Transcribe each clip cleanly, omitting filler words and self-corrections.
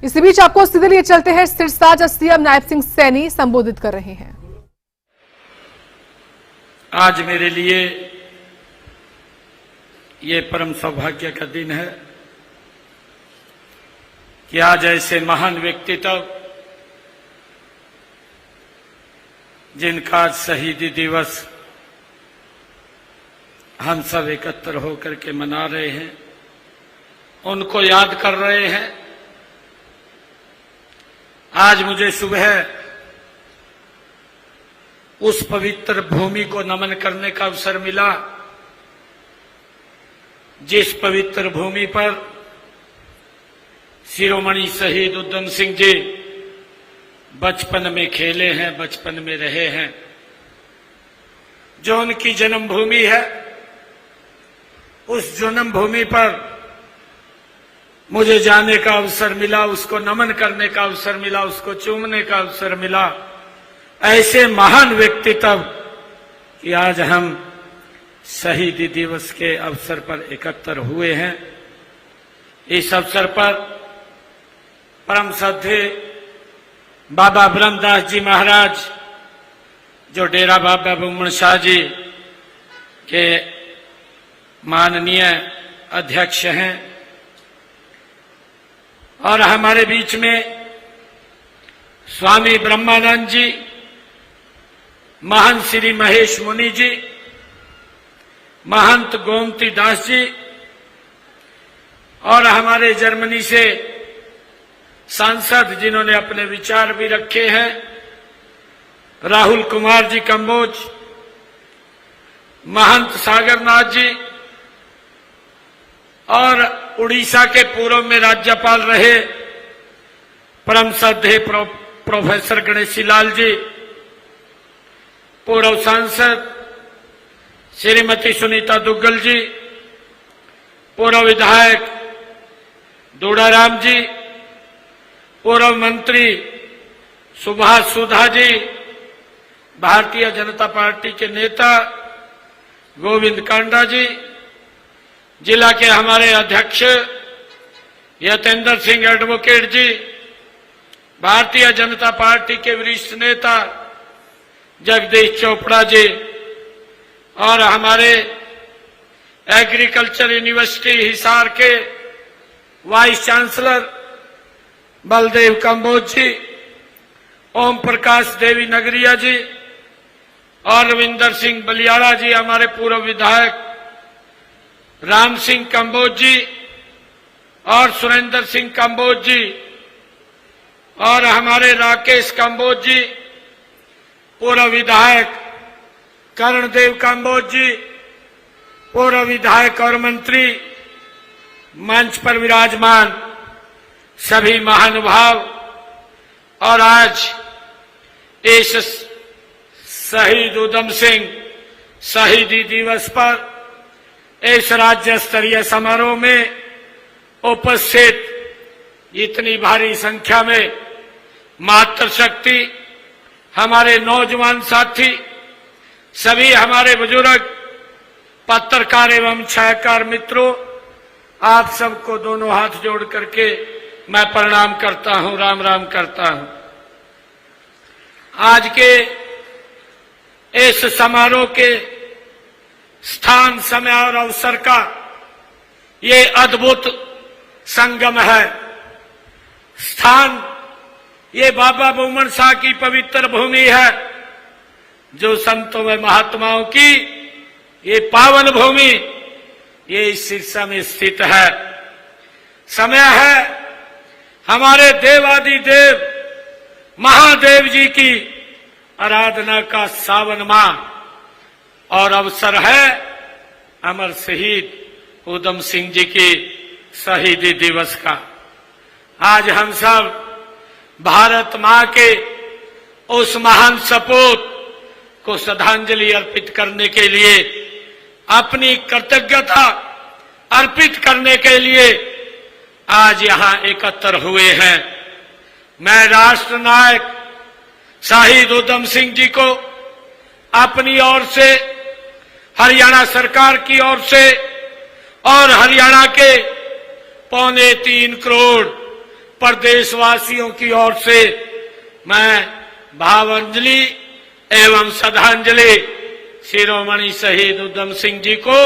इसी बीच आपको सीधे लिए चलते हैं सिरसा, जहां सीएम नायब सिंह सैनी संबोधित कर रहे हैं। आज मेरे लिए ये परम सौभाग्य का दिन है कि आज ऐसे महान व्यक्तित्व जिनका आज शहीदी दिवस हम सब एकत्र होकर के मना रहे हैं, उनको याद कर रहे हैं। आज मुझे सुबह उस पवित्र भूमि को नमन करने का अवसर मिला जिस पवित्र भूमि पर शिरोमणि शहीद उधम सिंह जी बचपन में खेले हैं, बचपन में रहे हैं, जो उनकी जन्मभूमि है। उस जन्मभूमि पर मुझे जाने का अवसर मिला, उसको नमन करने का अवसर मिला, उसको चूमने का अवसर मिला। ऐसे महान व्यक्तित्व कि आज हम शहीदी दिवस के अवसर पर एकत्र हुए हैं। इस अवसर पर परम श्रद्धेय बाबा ब्रह्मदास जी महाराज, जो डेरा बाबा बुमन शाह जी के माननीय अध्यक्ष हैं, और हमारे बीच में स्वामी ब्रह्मानंद जी, महंत श्री महेश मुनि जी, महंत गोमती दास जी, और हमारे जर्मनी से सांसद जिन्होंने अपने विचार भी रखे हैं, राहुल कुमार जी कंबोज, महंत सागरनाथ जी, और उड़ीसा के पूर्व में राज्यपाल रहे परम श्रद्धेय प्रोफेसर गणेशी लाल जी, पूर्व सांसद श्रीमती सुनीता दुग्गल जी, पूर्व विधायक दूड़ाराम जी, पूर्व मंत्री सुभाष सुधा जी, भारतीय जनता पार्टी के नेता गोविंद कांडा जी, जिला के हमारे अध्यक्ष यतेंद्र सिंह एडवोकेट जी, भारतीय जनता पार्टी के वरिष्ठ नेता जगदीश चोपड़ा जी, और हमारे एग्रीकल्चर यूनिवर्सिटी हिसार के वाइस चांसलर बलदेव कंबोज जी, ओम प्रकाश देवी नगरिया जी, और रविंदर सिंह बलियाड़ा जी, हमारे पूर्व विधायक राम सिंह कंबोज जी, और सुरेंद्र सिंह कंबोज जी, और हमारे राकेश कंबोज जी, पूर्व विधायक कर्णदेव कंबोज जी, पूर्व विधायक और मंत्री, मंच पर विराजमान सभी महानुभाव, और आज इस शहीद उधम सिंह शहीदी दिवस पर इस राज्य स्तरीय समारोह में उपस्थित इतनी भारी संख्या में मातृशक्ति, हमारे नौजवान साथी, सभी हमारे बुजुर्ग, पत्रकार एवं छायाकार मित्रों, आप सबको दोनों हाथ जोड़ करके मैं प्रणाम करता हूं, राम राम करता हूं। आज के इस समारोह के स्थान, समय और अवसर का ये अद्भुत संगम है। स्थान ये बाबा बुमन शाह की पवित्र भूमि है, जो संतों व महात्माओं की ये पावन भूमि, ये इस सिरसा में स्थित है। समय है हमारे देवादिदेव महादेव जी की आराधना का सावन माह, और अवसर है अमर शहीद उधम सिंह जी की शहीदी दिवस का। आज हम सब भारत मां के उस महान सपूत को श्रद्धांजलि अर्पित करने के लिए, अपनी कृतज्ञता अर्पित करने के लिए आज यहां एकत्र हुए हैं। मैं राष्ट्र नायक शहीद उधम सिंह जी को अपनी ओर से, हरियाणा सरकार की ओर से और हरियाणा के 3.25 करोड़ पर देशवासियों की ओर से मैं भावांजलि एवं श्रद्धांजलि शिरोमणि शहीद उधम सिंह जी को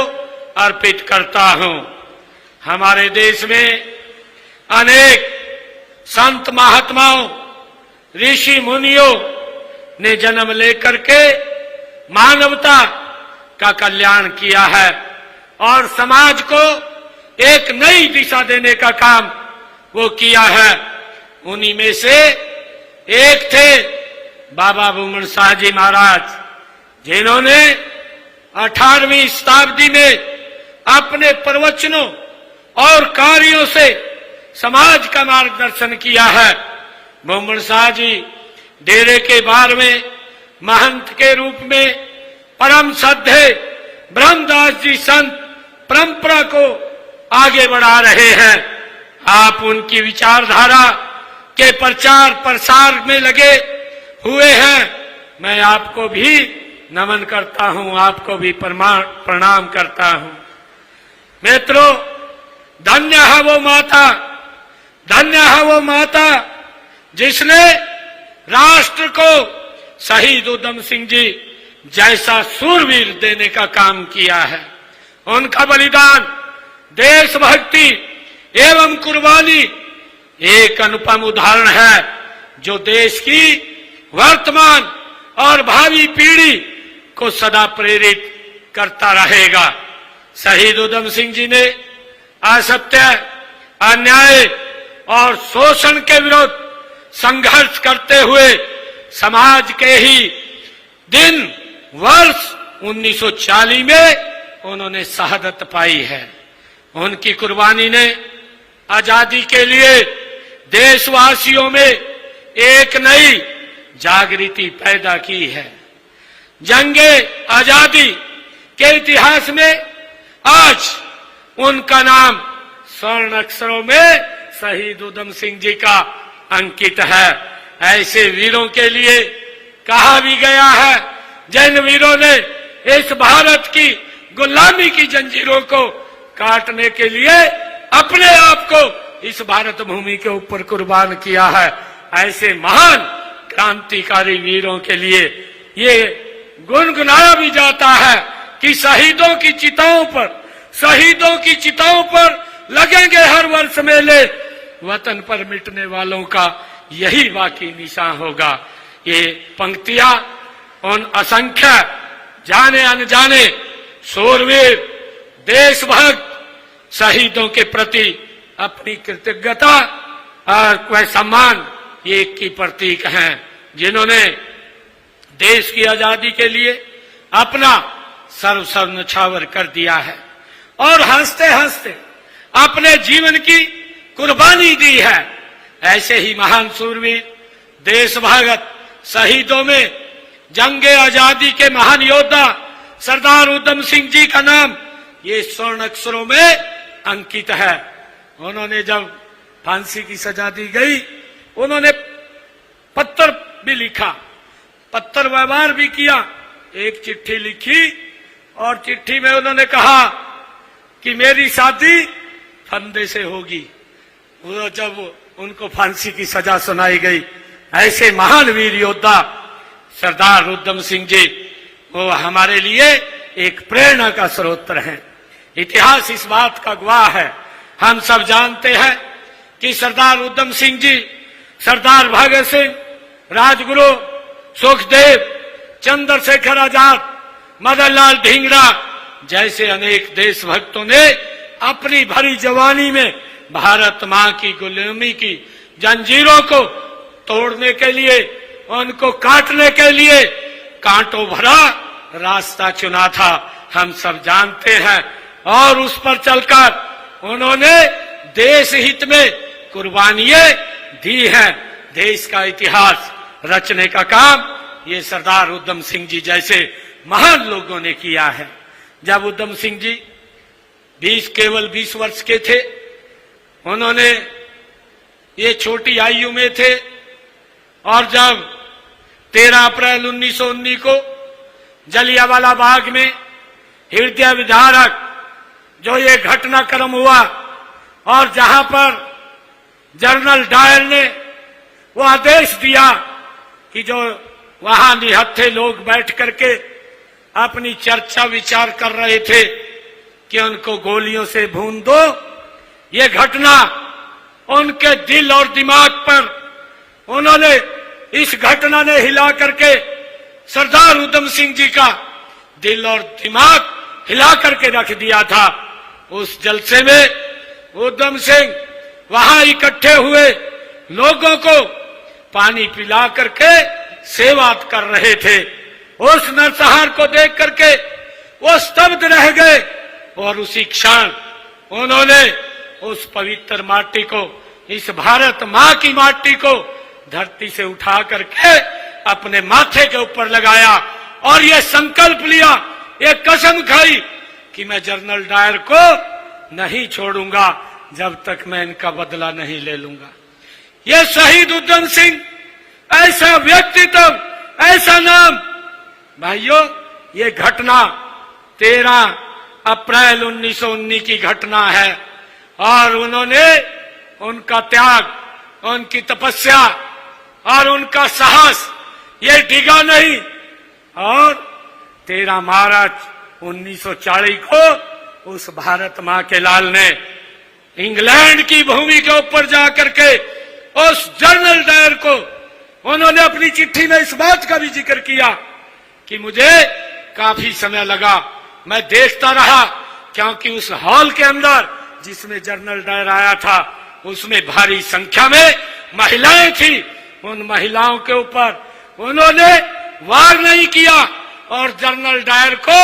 अर्पित करता हूं। हमारे देश में अनेक संत महात्माओं, ऋषि मुनियों ने जन्म लेकर के मानवता का कल्याण किया है और समाज को एक नई दिशा देने का काम वो किया है। उन्हीं में से एक थे बाबा बुमन शाह जी महाराज, जिन्होंने 18वीं शताब्दी में अपने प्रवचनों और कार्यों से समाज का मार्गदर्शन किया है। बुमन शाह जी डेरे के बार में महंत के रूप में परम श्रद्धेय ब्रह्मदास जी संत परंपरा को आगे बढ़ा रहे हैं। आप उनकी विचारधारा के प्रचार प्रसार में लगे हुए हैं। मैं आपको भी नमन करता हूं, आपको भी प्रणाम करता हूं। मित्रों, धन्य है वो माता, धन्य है वो माता जिसने राष्ट्र को शहीद उधम सिंह जी जैसा सूरवीर देने का काम किया है। उनका बलिदान, देशभक्ति एवं कुर्बानी एक अनुपम उदाहरण है जो देश की वर्तमान और भावी पीढ़ी को सदा प्रेरित करता रहेगा। शहीद उधम सिंह जी ने असत्य, अन्याय और शोषण के विरुद्ध संघर्ष करते हुए समाज के ही दिन वर्ष 1940 में उन्होंने शहादत पाई है। उनकी कुर्बानी ने आजादी के लिए देशवासियों में एक नई जागृति पैदा की है। जंगे आजादी के इतिहास में आज उनका नाम स्वर्ण अक्षरों में शहीद उधम सिंह जी का अंकित है। ऐसे वीरों के लिए कहा भी गया है, जिन वीरों ने इस भारत की गुलामी की जंजीरों को काटने के लिए अपने आप को इस भारत भूमि के ऊपर कुर्बान किया है। ऐसे महान क्रांतिकारी वीरों के लिए ये गुनगुनाया भी जाता है कि शहीदों की चिताओं पर लगेंगे हर वर्ष मेले, वतन पर मिटने वालों का यही बाकी निशान होगा। ये पंक्तियां उन असंख्य जाने अनजाने शूरवीर देशभक्त शहीदों के प्रति अपनी कृतज्ञता और सम्मान एक की प्रतीक हैं, जिन्होंने देश की आजादी के लिए अपना सर्वस्व न्यौछावर कर दिया है और हंसते हंसते अपने जीवन की कुर्बानी दी है। ऐसे ही महान शूरवीर देशभक्त शहीदों में जंगे आजादी के महान योद्धा सरदार उधम सिंह जी का नाम ये स्वर्ण अक्षरों में अंकित है। उन्होंने जब फांसी की सजा दी गई, उन्होंने पत्र भी लिखा, पत्र व्यवहार भी किया। एक चिट्ठी लिखी और चिट्ठी में उन्होंने कहा कि मेरी शादी फंदे से होगी। वो जब उनको फांसी की सजा सुनाई गई, ऐसे महान वीर योद्धा सरदार उधम सिंह जी वो हमारे लिए एक प्रेरणा का स्रोत हैं। इतिहास इस बात का गवाह है। हम सब जानते हैं कि सरदार उधम सिंह जी, सरदार भगत सिंह, राजगुरु सुखदेव, चंद्रशेखर आजाद, मदन लाल ढींगरा जैसे अनेक देशभक्तों ने अपनी भरी जवानी में भारत मां की गुलामी की जंजीरों को तोड़ने के लिए, उनको काटने के लिए कांटों भरा रास्ता चुना था। हम सब जानते हैं और उस पर चलकर उन्होंने देश हित में कुर्बानियां दी हैं। देश का इतिहास रचने का काम ये सरदार उधम सिंह जी जैसे महान लोगों ने किया है। जब उधम सिंह जी केवल 20 वर्ष के थे, उन्होंने ये छोटी आयु में थे और जब 13 अप्रैल 1919 को जलियांवाला बाग में हृदय विदारक जो ये घटनाक्रम हुआ और जहां पर जनरल डायर ने वो आदेश दिया कि जो वहां निहत्थे लोग बैठ करके अपनी चर्चा विचार कर रहे थे कि उनको गोलियों से भून दो, ये घटना उनके दिल और दिमाग पर, उन्होंने इस घटना ने हिला करके सरदार उधम सिंह जी का दिल और दिमाग हिला करके रख दिया था। उस जलसे में उधम सिंह वहां इकट्ठे हुए लोगों को पानी पिला करके सेवा कर रहे थे। उस नरसंहार को देख करके वो स्तब्ध रह गए और उसी क्षण उन्होंने उस पवित्र माटी को, इस भारत मां की माटी को धरती से उठा करके अपने माथे के ऊपर लगाया और ये संकल्प लिया, ये कसम खाई कि मैं जनरल डायर को नहीं छोड़ूंगा जब तक मैं इनका बदला नहीं ले लूंगा। ये शहीद उधम सिंह, ऐसा व्यक्तित्व, ऐसा नाम। भाइयों, ये घटना 13 अप्रैल 1919 की घटना है और उन्होंने, उनका त्याग, उनकी तपस्या और उनका साहस ये डिगा नहीं। और 13 मार्च 1940 को उस भारत मां के लाल ने इंग्लैंड की भूमि के ऊपर जाकर के उस जनरल डायर को, उन्होंने अपनी चिट्ठी में इस बात का भी जिक्र किया कि मुझे काफी समय लगा, मैं देखता रहा, क्योंकि उस हॉल के अंदर जिसमें जनरल डायर आया था उसमें भारी संख्या में महिलाएं थी। उन महिलाओं के ऊपर उन्होंने वार नहीं किया और जनरल डायर को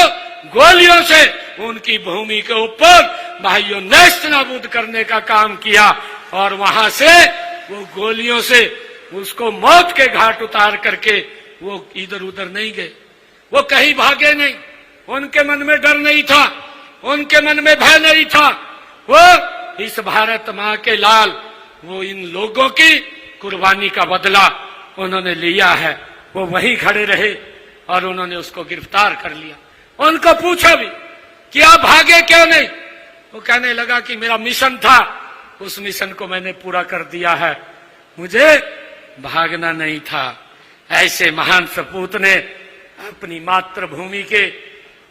गोलियों से उनकी भूमि के ऊपर भाइयों नेस्त नाबूद करने का काम किया और वहां से वो गोलियों से उसको मौत के घाट उतार करके वो इधर उधर नहीं गए, वो कहीं भागे नहीं, उनके मन में डर नहीं था, उनके मन में भय नहीं था। वो इस भारत मां के लाल, वो इन लोगों की कुर्बानी का बदला उन्होंने लिया है। वो वहीं खड़े रहे और उन्होंने उसको गिरफ्तार कर लिया। उनको पूछा भी कि आप भागे क्यों नहीं? वो कहने लगा कि मेरा मिशन था, उस मिशन को मैंने पूरा कर दिया है, मुझे भागना नहीं था। ऐसे महान सपूत ने अपनी मातृभूमि के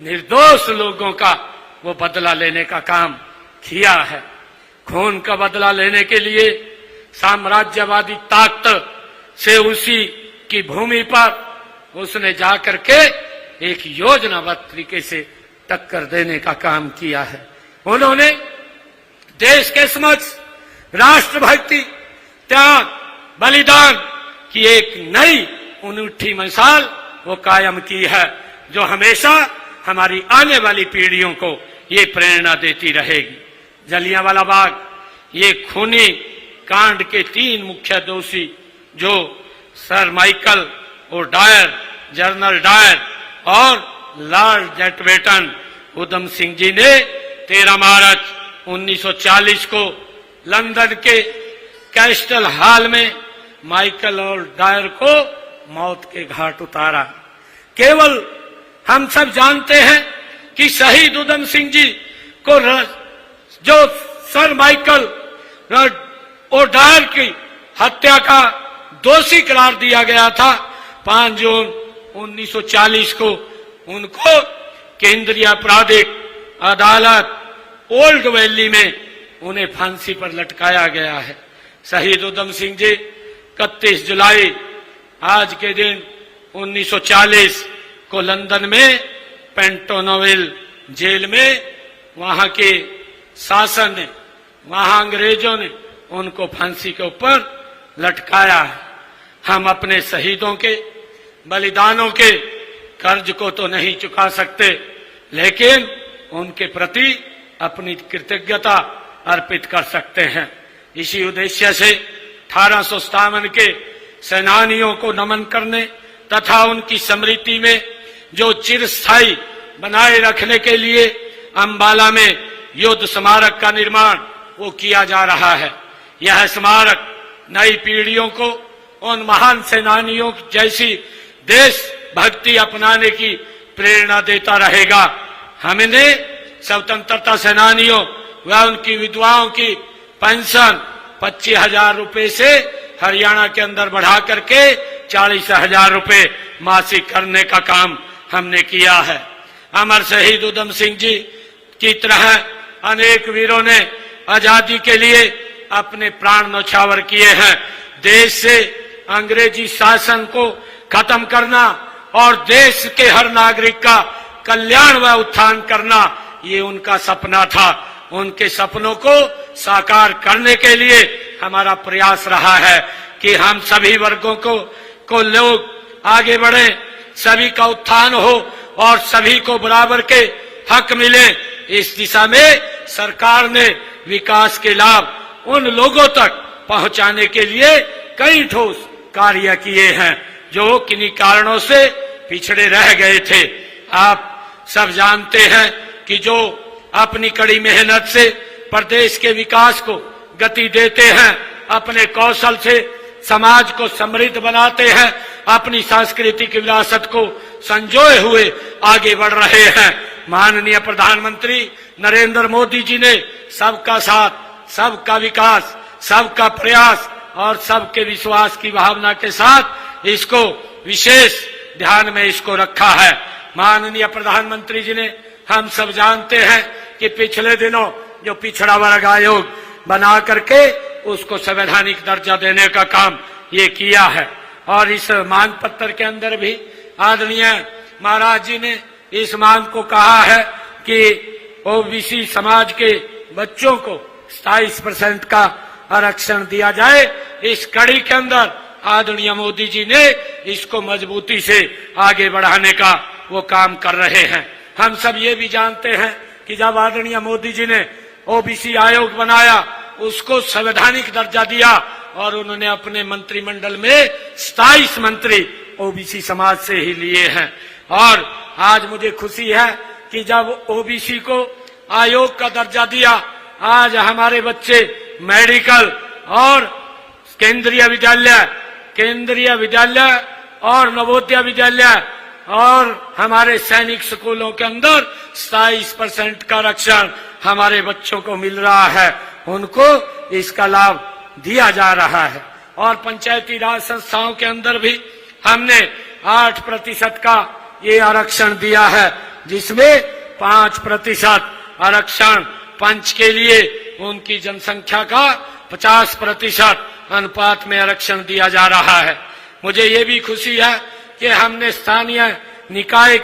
निर्दोष लोगों का वो बदला लेने का काम किया है। खून का बदला लेने के लिए साम्राज्यवादी ताकत से उसी की भूमि पर उसने जाकर के एक योजनाबद्ध तरीके से टक्कर देने का काम किया है। उन्होंने देश के समक्ष राष्ट्रभक्ति, त्याग, बलिदान की एक नई अनूठी मिसाल वो कायम की है, जो हमेशा हमारी आने वाली पीढ़ियों को ये प्रेरणा देती रहेगी। जलियांवाला बाग, ये खूनी कांड के 3 मुख्य दोषी जो सर माइकल और डायर, जनरल डायर और लॉर्ड माउंटबेटन उधम सिंह जी ने 13 मार्च 1940 को लंदन के कैस्टल हॉल में माइकल और डायर को मौत के घाट उतारा। केवल हम सब जानते हैं कि शहीद उधम सिंह जी को जो सर माइकल और डायर की हत्या का दोषी करार दिया गया था, 5 जून 1940 को उनको केंद्रीय आपराधिक अदालत ओल्ड वैली में उन्हें फांसी पर लटकाया गया है। शहीद उधम सिंह जी 31 जुलाई आज के दिन 1940 को लंदन में पेंटोनविल जेल में वहां के शासन ने, वहां अंग्रेजों ने उनको फांसी के ऊपर लटकाया है। हम अपने शहीदों के बलिदानों के कर्ज को तो नहीं चुका सकते, लेकिन उनके प्रति अपनी कृतज्ञता अर्पित कर सकते हैं। इसी उद्देश्य से 1857 के सेनानियों को नमन करने तथा उनकी स्मृति में जो चिरस्थायी बनाए रखने के लिए अंबाला में युद्ध स्मारक का निर्माण वो किया जा रहा है। यह स्मारक नई पीढ़ियों को उन महान सेनानियों जैसी देश भक्ति अपनाने की प्रेरणा देता रहेगा। हमने स्वतंत्रता सेनानियों व उनकी विधवाओं की पेंशन 25,000 रुपए से हरियाणा के अंदर बढ़ा करके 40,000 रुपए मासिक करने का काम हमने किया है। अमर शहीद उधम सिंह जी की तरह अनेक वीरों ने आजादी के लिए अपने प्राण न्यौछावर किए हैं। देश से अंग्रेजी शासन को खत्म करना और देश के हर नागरिक का कल्याण व उत्थान करना, ये उनका सपना था। उनके सपनों को साकार करने के लिए हमारा प्रयास रहा है कि हम सभी वर्गों को लोग आगे बढ़े, सभी का उत्थान हो और सभी को बराबर के हक मिले। इस दिशा में सरकार ने विकास के लाभ उन लोगों तक पहुंचाने के लिए कई ठोस कार्य किए हैं जो किन्हीं कारणों से पिछड़े रह गए थे। आप सब जानते हैं कि जो अपनी कड़ी मेहनत से प्रदेश के विकास को गति देते हैं, अपने कौशल से समाज को समृद्ध बनाते हैं, अपनी सांस्कृतिक विरासत को संजोए हुए आगे बढ़ रहे हैं। माननीय प्रधानमंत्री नरेंद्र मोदी जी ने सबका साथ, सबका विकास, सबका प्रयास और सबके विश्वास की भावना के साथ इसको विशेष ध्यान में इसको रखा है। माननीय प्रधानमंत्री जी ने, हम सब जानते हैं कि पिछले दिनों जो पिछड़ा वर्ग आयोग बना करके उसको संवैधानिक दर्जा देने का काम ये किया है। और इस मांग पत्र के अंदर भी आदरणीय महाराज जी ने इस मांग को कहा है कि ओबीसी समाज के बच्चों को 27% का आरक्षण दिया जाए। इस कड़ी के अंदर आदरणीय मोदी जी ने इसको मजबूती से आगे बढ़ाने का वो काम कर रहे हैं। हम सब ये भी जानते हैं कि जब आदरणीय मोदी जी ने ओबीसी आयोग बनाया, उसको संवैधानिक दर्जा दिया और उन्होंने अपने मंत्रिमंडल में 27 मंत्री ओबीसी समाज से ही लिए हैं। और आज मुझे खुशी है कि जब ओबीसी को आयोग का दर्जा दिया, आज हमारे बच्चे मेडिकल और केंद्रीय विद्यालय और नवोदय विद्यालय और हमारे सैनिक स्कूलों के अंदर 27% का आरक्षण हमारे बच्चों को मिल रहा है, उनको इसका लाभ दिया जा रहा है। और पंचायती राज संस्थाओं के अंदर भी हमने 8% का ये आरक्षण दिया है, जिसमें 5% आरक्षण पंच के लिए उनकी जनसंख्या का 50% अनुपात में आरक्षण दिया जा रहा है। मुझे ये भी खुशी है कि हमने स्थानीय निकाय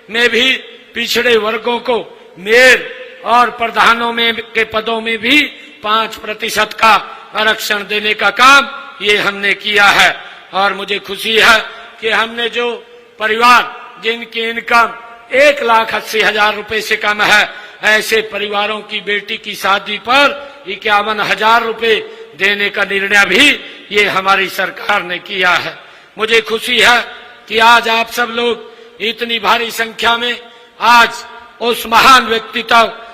में भी पिछड़े वर्गों को मेयर और प्रधानों में के पदों में भी 5% का आरक्षण देने का काम ये हमने किया है। और मुझे खुशी है कि हमने जो परिवार जिनकी इनकम 1,80,000 रुपए से कम है, ऐसे परिवारों की बेटी की शादी पर 51,000 रुपए देने का निर्णय भी ये हमारी सरकार ने किया है। मुझे खुशी है कि आज आप सब लोग इतनी भारी संख्या में आज उस महान व्यक्तित्व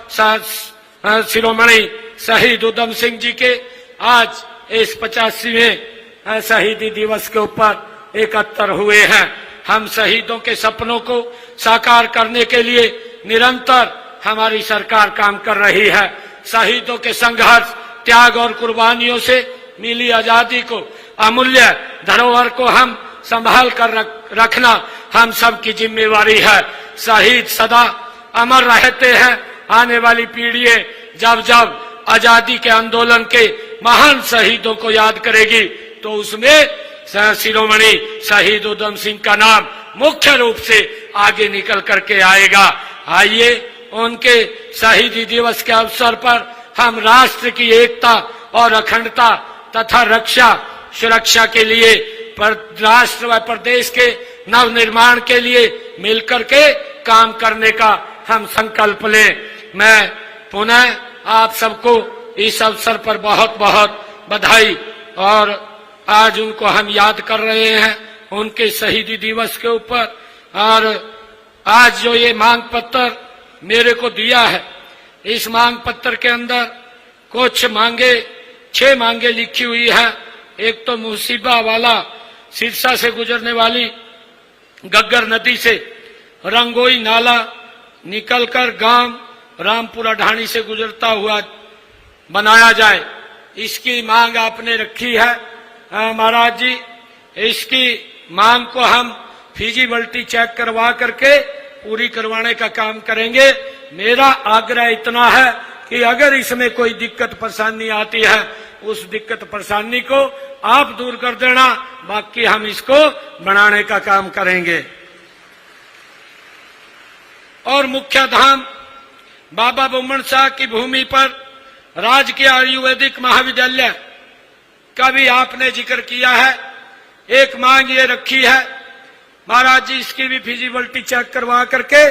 शिरोमणि शहीद उधम सिंह जी के आज इस 85वें शहीदी दिवस के ऊपर एकत्र हुए हैं। हम शहीदों के सपनों को साकार करने के लिए निरंतर हमारी सरकार काम कर रही है। शहीदों के संघर्ष, त्याग और कुर्बानियों से मिली आजादी को, अमूल्य धरोहर को हम संभाल कर रखना हम सब की जिम्मेवारी है। शहीद सदा अमर रहते हैं। आने वाली पीढ़ियां जब जब आजादी के आंदोलन के महान शहीदों को याद करेगी तो उसमें शिरोमणि शहीद उधम सिंह का नाम मुख्य रूप से आगे निकल करके आएगा। आइए उनके शहीदी दिवस के अवसर पर हम राष्ट्र की एकता और अखंडता तथा रक्षा सुरक्षा के लिए राष्ट्र व प्रदेश के नव निर्माण के लिए मिलकर के काम करने का हम संकल्प लें। मैं पुनः आप सबको इस अवसर पर बहुत बहुत बधाई, और आज उनको हम याद कर रहे हैं उनके शहीदी दिवस के ऊपर। और आज जो ये मांग पत्र मेरे को दिया है, इस मांग पत्र के अंदर कुछ मांगे, 6 मांगे लिखी हुई है। एक तो मुसीबा वाला सिरसा से गुजरने वाली गग्गर नदी से रंगोई नाला निकलकर गांव रामपुरा ढाणी से गुजरता हुआ बनाया जाए। इसकी मांग आपने रखी है महाराज जी, इसकी मांग को हम फिजिबिलिटी चेक करवा करके पूरी करवाने का काम करेंगे। मेरा आग्रह इतना है कि अगर इसमें कोई दिक्कत परेशानी आती है, उस दिक्कत परेशानी को आप दूर कर देना, बाकी हम इसको बनाने का काम करेंगे। और मुख्य धाम बाबा बुम्मन शाह की भूमि पर राजकीय आयुर्वेदिक महाविद्यालय का भी आपने जिक्र किया है। एक मांग ये रखी है महाराज जी, इसकी भी फिजिबिलिटी चेक करवा करके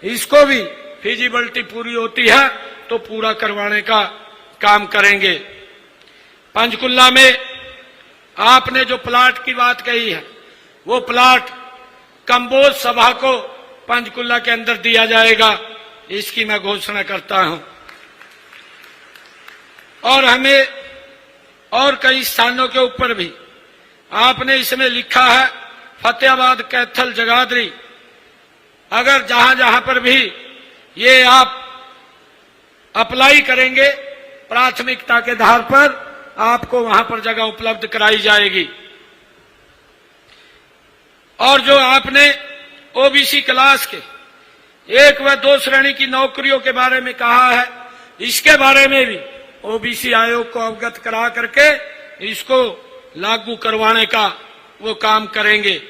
इसको भी फिजिबिलिटी पूरी होती है तो पूरा करवाने का काम करेंगे। पंचकुला में आपने जो प्लाट की बात कही है, वो प्लाट कंबोज सभा को पंचकुला के अंदर दिया जाएगा, इसकी मैं घोषणा करता हूं। और हमें और कई स्थानों के ऊपर भी आपने इसमें लिखा है, फतेहाबाद, कैथल, जगाधरी, अगर जहां जहां पर भी ये आप अप्लाई करेंगे प्राथमिकता के आधार पर आपको वहां पर जगह उपलब्ध कराई जाएगी। और जो आपने ओबीसी क्लास के 1 व 2 श्रेणी की नौकरियों के बारे में कहा है, इसके बारे में भी ओबीसी आयोग को अवगत करा करके इसको लागू करवाने का वो काम करेंगे।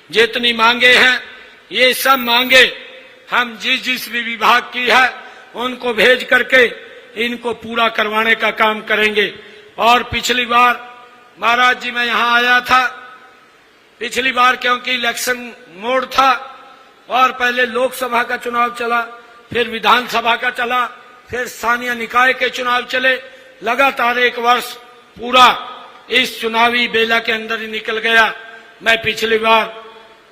जितनी मांगे हैं ये सब मांगे हम जिस जिस भी विभाग की है उनको भेज करके इनको पूरा करवाने का काम करेंगे। और पिछली बार महाराज जी मैं यहां आया था, पिछली बार क्योंकि इलेक्शन मोड था और पहले लोकसभा का चुनाव चला, फिर विधानसभा का चला, फिर स्थानीय निकाय के चुनाव चले, लगातार 1 वर्ष पूरा इस चुनावी बेला के अंदर ही निकल गया। मैं पिछली बार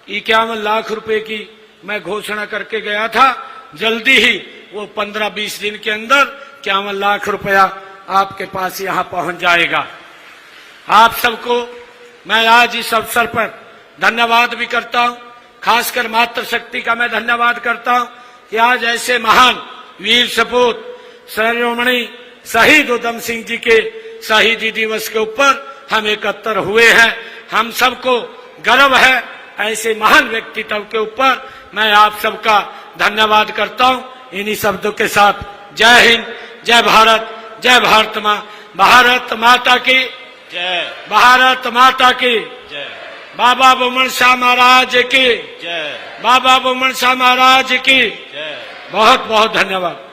51 लाख रुपए की मैं घोषणा करके गया था, जल्दी ही वो 15-20 दिन के अंदर 51 लाख रुपया आपके पास यहां पहुंच जाएगा। आप सबको मैं आज इस अवसर पर धन्यवाद भी करता हूं, खासकर मातृशक्ति का मैं धन्यवाद करता हूं कि आज ऐसे महान वीर सपूत शिरोमणि शहीद उधम सिंह जी के शहीदी दिवस के ऊपर हम एकत्र हुए हैं। हम सबको गर्व है ऐसे महान व्यक्तित्व के ऊपर। मैं आप सबका धन्यवाद करता हूं। इन्हीं शब्दों के साथ जय हिंद, जय भारत, जय भारत मां, भारत माता की जय, भारत माता की जय, बाबा बुम्मन शाह महाराज की जय, बाबा बुम्मन शाह महाराज की जय। बहुत बहुत धन्यवाद।